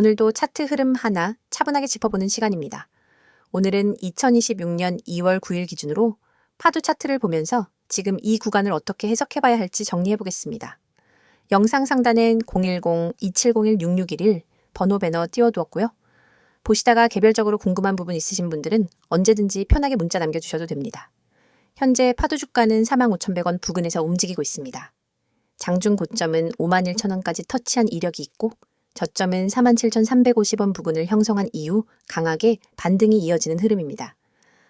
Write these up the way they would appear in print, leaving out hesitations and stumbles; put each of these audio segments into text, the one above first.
오늘도 차트 흐름 하나 차분하게 짚어보는 시간입니다. 오늘은 2026년 2월 9일 기준으로 파도 차트를 보면서 지금 이 구간을 어떻게 해석해봐야 할지 정리해보겠습니다. 영상 상단엔 010-2701-6611 번호 배너 띄워두었고요. 보시다가 개별적으로 궁금한 부분 있으신 분들은 언제든지 편하게 문자 남겨주셔도 됩니다. 현재 파도 주가는 45,100원 부근에서 움직이고 있습니다. 장중 고점은 51,000원까지 터치한 이력이 있고 저점은 47,350원 부근을 형성한 이후 강하게 반등이 이어지는 흐름입니다.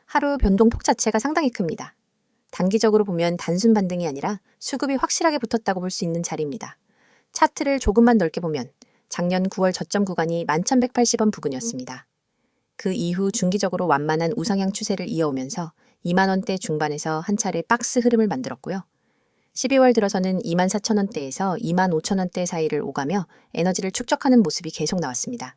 하루 변동폭 자체가 상당히 큽니다. 단기적으로 보면 단순 반등이 아니라 수급이 확실하게 붙었다고 볼 수 있는 자리입니다. 차트를 조금만 넓게 보면 작년 9월 저점 구간이 11,180원 부근이었습니다. 그 이후 중기적으로 완만한 우상향 추세를 이어오면서 2만원대 중반에서 한 차례 박스 흐름을 만들었고요. 12월 들어서는 24,000원대에서 25,000원대 사이를 오가며 에너지를 축적하는 모습이 계속 나왔습니다.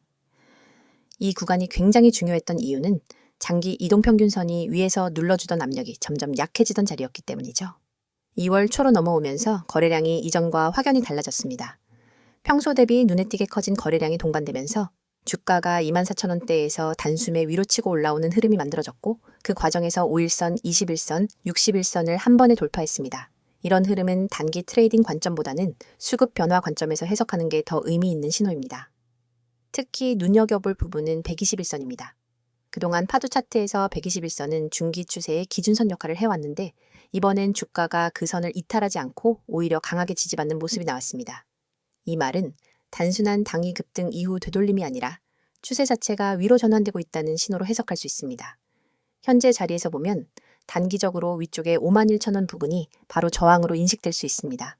이 구간이 굉장히 중요했던 이유는 장기 이동평균선이 위에서 눌러주던 압력이 점점 약해지던 자리였기 때문이죠. 2월 초로 넘어오면서 거래량이 이전과 확연히 달라졌습니다. 평소 대비 눈에 띄게 커진 거래량이 동반되면서 주가가 24,000원대에서 단숨에 위로 치고 올라오는 흐름이 만들어졌고 그 과정에서 5일선, 21선, 61선을 한 번에 돌파했습니다. 이런 흐름은 단기 트레이딩 관점보다는 수급 변화 관점에서 해석하는 게 더 의미 있는 신호입니다. 특히 눈여겨볼 부분은 121선입니다. 그동안 파도 차트에서 121선은 중기 추세의 기준선 역할을 해왔는데 이번엔 주가가 그 선을 이탈하지 않고 오히려 강하게 지지받는 모습이 나왔습니다. 이 말은 단순한 당위 급등 이후 되돌림이 아니라 추세 자체가 위로 전환되고 있다는 신호로 해석할 수 있습니다. 현재 자리에서 보면 단기적으로 위쪽에 51,000원 부근이 바로 저항으로 인식될 수 있습니다.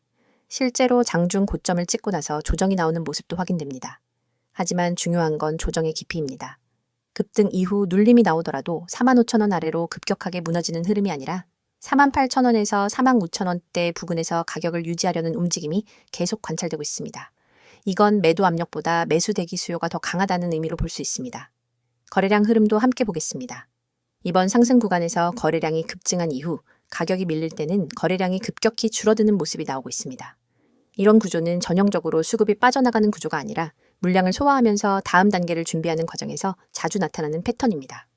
실제로 장중 고점을 찍고 나서 조정이 나오는 모습도 확인됩니다. 하지만 중요한 건 조정의 깊이입니다. 급등 이후 눌림이 나오더라도 45,000원 아래로 급격하게 무너지는 흐름이 아니라 48,000원에서 45,000원대 부근에서 가격을 유지하려는 움직임이 계속 관찰되고 있습니다. 이건 매도 압력보다 매수 대기 수요가 더 강하다는 의미로 볼 수 있습니다. 거래량 흐름도 함께 보겠습니다. 이번 상승 구간에서 거래량이 급증한 이후 가격이 밀릴 때는 거래량이 급격히 줄어드는 모습이 나오고 있습니다. 이런 구조는 전형적으로 수급이 빠져나가는 구조가 아니라 물량을 소화하면서 다음 단계를 준비하는 과정에서 자주 나타나는 패턴입니다.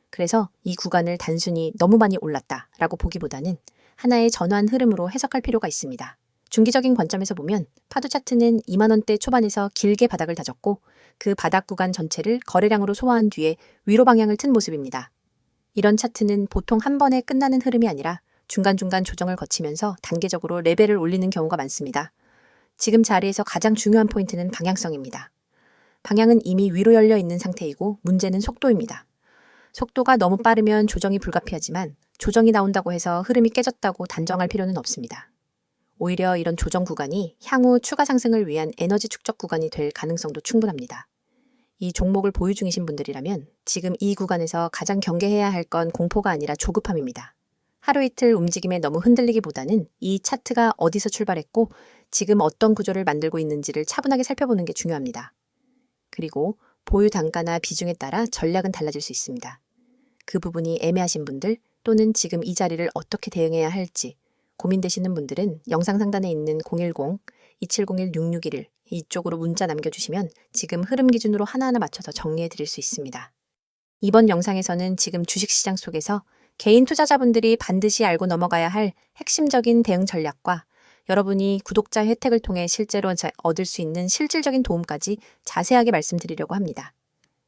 그래서 이 구간을 단순히 너무 많이 올랐다라고 보기보다는 하나의 전환 흐름으로 해석할 필요가 있습니다. 중기적인 관점에서 보면 파도 차트는 2만원대 초반에서 길게 바닥을 다졌고 그 바닥 구간 전체를 거래량으로 소화한 뒤에 위로 방향을 튼 모습입니다. 이런 차트는 보통 한 번에 끝나는 흐름이 아니라 중간중간 조정을 거치면서 단계적으로 레벨을 올리는 경우가 많습니다. 지금 자리에서 가장 중요한 포인트는 방향성입니다. 방향은 이미 위로 열려 있는 상태이고 문제는 속도입니다. 속도가 너무 빠르면 조정이 불가피하지만 조정이 나온다고 해서 흐름이 깨졌다고 단정할 필요는 없습니다. 오히려 이런 조정 구간이 향후 추가 상승을 위한 에너지 축적 구간이 될 가능성도 충분합니다. 이 종목을 보유 중이신 분들이라면 지금 이 구간에서 가장 경계해야 할 건 공포가 아니라 조급함입니다. 하루 이틀 움직임에 너무 흔들리기보다는 이 차트가 어디서 출발했고 지금 어떤 구조를 만들고 있는지를 차분하게 살펴보는 게 중요합니다. 그리고 보유 단가나 비중에 따라 전략은 달라질 수 있습니다. 그 부분이 애매하신 분들 또는 지금 이 자리를 어떻게 대응해야 할지 고민되시는 분들은 영상 상단에 있는 010-2701-6611 이쪽으로 문자 남겨주시면 지금 흐름 기준으로 하나하나 맞춰서 정리해 드릴 수 있습니다. 이번 영상에서는 지금 주식시장 속에서 개인 투자자분들이 반드시 알고 넘어가야 할 핵심적인 대응 전략과 여러분이 구독자 혜택을 통해 실제로 얻을 수 있는 실질적인 도움까지 자세하게 말씀드리려고 합니다.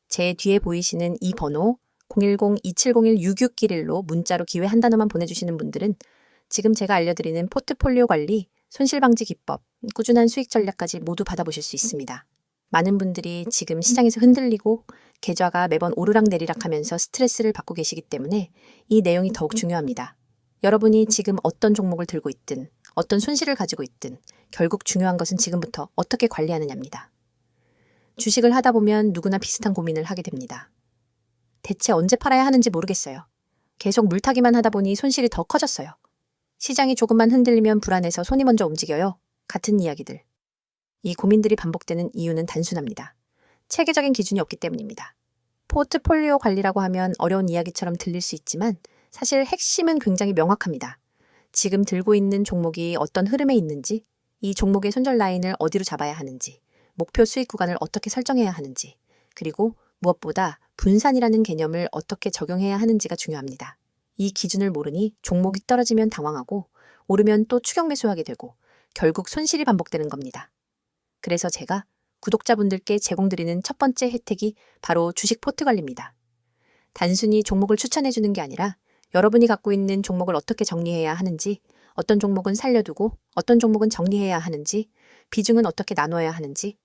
제 뒤에 보이시는 이 번호 010-2701-6611로 문자로 기회 한 단어만 보내주시는 분들은 지금 제가 알려드리는 포트폴리오 관리, 손실방지 기법, 꾸준한 수익 전략까지 모두 받아보실 수 있습니다. 많은 분들이 지금 시장에서 흔들리고 계좌가 매번 오르락내리락 하면서 스트레스를 받고 계시기 때문에 이 내용이 더욱 중요합니다. 여러분이 지금 어떤 종목을 들고 있든 어떤 손실을 가지고 있든 결국 중요한 것은 지금부터 어떻게 관리하느냐입니다. 주식을 하다 보면 누구나 비슷한 고민을 하게 됩니다. 대체 언제 팔아야 하는지 모르겠어요. 계속 물타기만 하다 보니 손실이 더 커졌어요. 시장이 조금만 흔들리면 불안해서 손이 먼저 움직여요. 같은 이야기들. 이 고민들이 반복되는 이유는 단순합니다. 체계적인 기준이 없기 때문입니다. 포트폴리오 관리라고 하면 어려운 이야기처럼 들릴 수 있지만 사실 핵심은 굉장히 명확합니다. 지금 들고 있는 종목이 어떤 흐름에 있는지, 이 종목의 손절 라인을 어디로 잡아야 하는지, 목표 수익 구간을 어떻게 설정해야 하는지, 그리고 무엇보다 분산이라는 개념을 어떻게 적용해야 하는지가 중요합니다. 이 기준을 모르니 종목이 떨어지면 당황하고 오르면 또 추격 매수하게 되고 결국 손실이 반복되는 겁니다. 그래서 제가 구독자분들께 제공드리는 첫 번째 혜택이 바로 주식 포트 관리입니다. 단순히 종목을 추천해주는 게 아니라 여러분이 갖고 있는 종목을 어떻게 정리해야 하는지, 어떤 종목은 살려두고 어떤 종목은 정리해야 하는지, 비중은 어떻게 나눠야 하는지,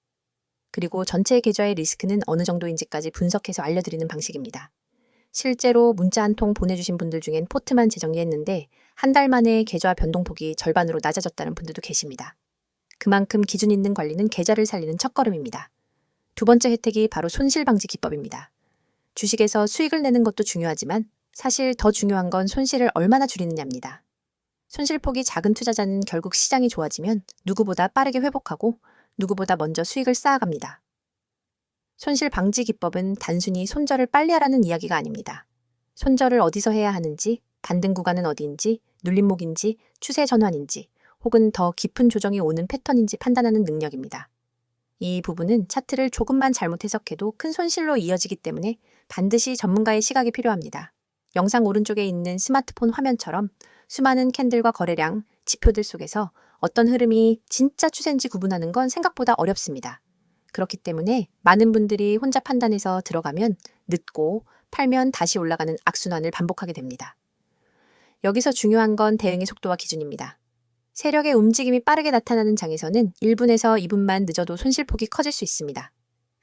그리고 전체 계좌의 리스크는 어느 정도인지까지 분석해서 알려드리는 방식입니다. 실제로 문자 한 통 보내주신 분들 중엔 포트만 재정리했는데 한 달 만에 계좌 변동폭이 절반으로 낮아졌다는 분들도 계십니다. 그만큼 기준 있는 관리는 계좌를 살리는 첫걸음입니다. 두 번째 혜택이 바로 손실 방지 기법입니다. 주식에서 수익을 내는 것도 중요하지만 사실 더 중요한 건 손실을 얼마나 줄이느냐입니다. 손실폭이 작은 투자자는 결국 시장이 좋아지면 누구보다 빠르게 회복하고 누구보다 먼저 수익을 쌓아갑니다. 손실 방지 기법은 단순히 손절을 빨리 하라는 이야기가 아닙니다. 손절을 어디서 해야 하는지, 반등 구간은 어디인지, 눌림목인지, 추세 전환인지, 혹은 더 깊은 조정이 오는 패턴인지 판단하는 능력입니다. 이 부분은 차트를 조금만 잘못 해석해도 큰 손실로 이어지기 때문에 반드시 전문가의 시각이 필요합니다. 영상 오른쪽에 있는 스마트폰 화면처럼 수많은 캔들과 거래량, 지표들 속에서 어떤 흐름이 진짜 추세인지 구분하는 건 생각보다 어렵습니다. 그렇기 때문에 많은 분들이 혼자 판단해서 들어가면 늦고 팔면 다시 올라가는 악순환을 반복하게 됩니다. 여기서 중요한 건 대응의 속도와 기준입니다. 세력의 움직임이 빠르게 나타나는 장에서는 1분에서 2분만 늦어도 손실폭이 커질 수 있습니다.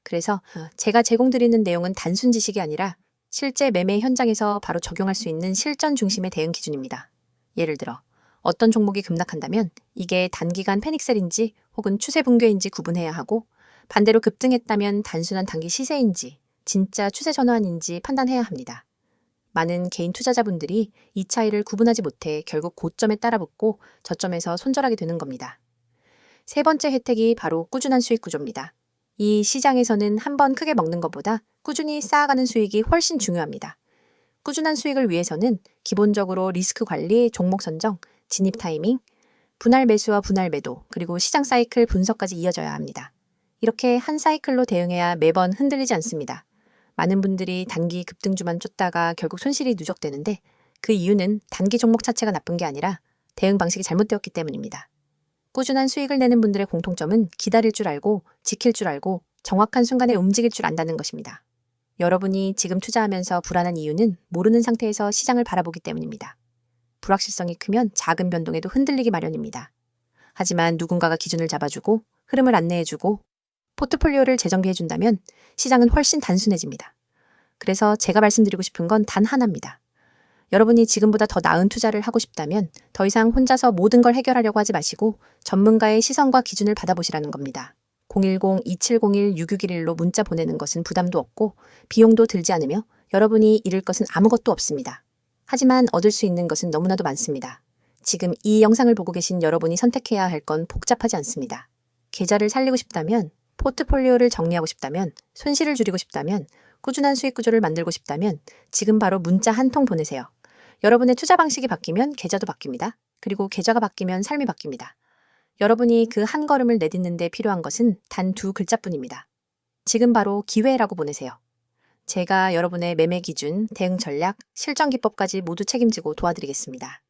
그래서 제가 제공드리는 내용은 단순 지식이 아니라 실제 매매 현장에서 바로 적용할 수 있는 실전 중심의 대응 기준입니다. 예를 들어 어떤 종목이 급락한다면 이게 단기간 패닉셀인지 혹은 추세 붕괴인지 구분해야 하고, 반대로 급등했다면 단순한 단기 시세인지 진짜 추세 전환인지 판단해야 합니다. 많은 개인 투자자분들이 이 차이를 구분하지 못해 결국 고점에 따라붙고 저점에서 손절하게 되는 겁니다. 세 번째 혜택이 바로 꾸준한 수익 구조입니다. 이 시장에서는 한 번 크게 먹는 것보다 꾸준히 쌓아가는 수익이 훨씬 중요합니다. 꾸준한 수익을 위해서는 기본적으로 리스크 관리, 종목 선정, 진입 타이밍, 분할 매수와 분할 매도, 그리고 시장 사이클 분석까지 이어져야 합니다. 이렇게 한 사이클로 대응해야 매번 흔들리지 않습니다. 많은 분들이 단기 급등주만 쫓다가 결국 손실이 누적되는데 그 이유는 단기 종목 자체가 나쁜 게 아니라 대응 방식이 잘못되었기 때문입니다. 꾸준한 수익을 내는 분들의 공통점은 기다릴 줄 알고, 지킬 줄 알고, 정확한 순간에 움직일 줄 안다는 것입니다. 여러분이 지금 투자하면서 불안한 이유는 모르는 상태에서 시장을 바라보기 때문입니다. 불확실성이 크면 작은 변동에도 흔들리기 마련입니다. 하지만 누군가가 기준을 잡아주고 흐름을 안내해주고 포트폴리오를 재정비해준다면 시장은 훨씬 단순해집니다. 그래서 제가 말씀드리고 싶은 건 단 하나입니다. 여러분이 지금보다 더 나은 투자를 하고 싶다면 더 이상 혼자서 모든 걸 해결하려고 하지 마시고 전문가의 시선과 기준을 받아보시라는 겁니다. 010-2701-6611로 문자 보내는 것은 부담도 없고 비용도 들지 않으며 여러분이 잃을 것은 아무것도 없습니다. 하지만 얻을 수 있는 것은 너무나도 많습니다. 지금 이 영상을 보고 계신 여러분이 선택해야 할 건 복잡하지 않습니다. 계좌를 살리고 싶다면, 포트폴리오를 정리하고 싶다면, 손실을 줄이고 싶다면, 꾸준한 수익 구조를 만들고 싶다면 지금 바로 문자 한 통 보내세요. 여러분의 투자 방식이 바뀌면 계좌도 바뀝니다. 그리고 계좌가 바뀌면 삶이 바뀝니다. 여러분이 그 한 걸음을 내딛는 데 필요한 것은 단 두 글자뿐입니다. 지금 바로 기회라고 보내세요. 제가 여러분의 매매 기준, 대응 전략, 실전 기법까지 모두 책임지고 도와드리겠습니다.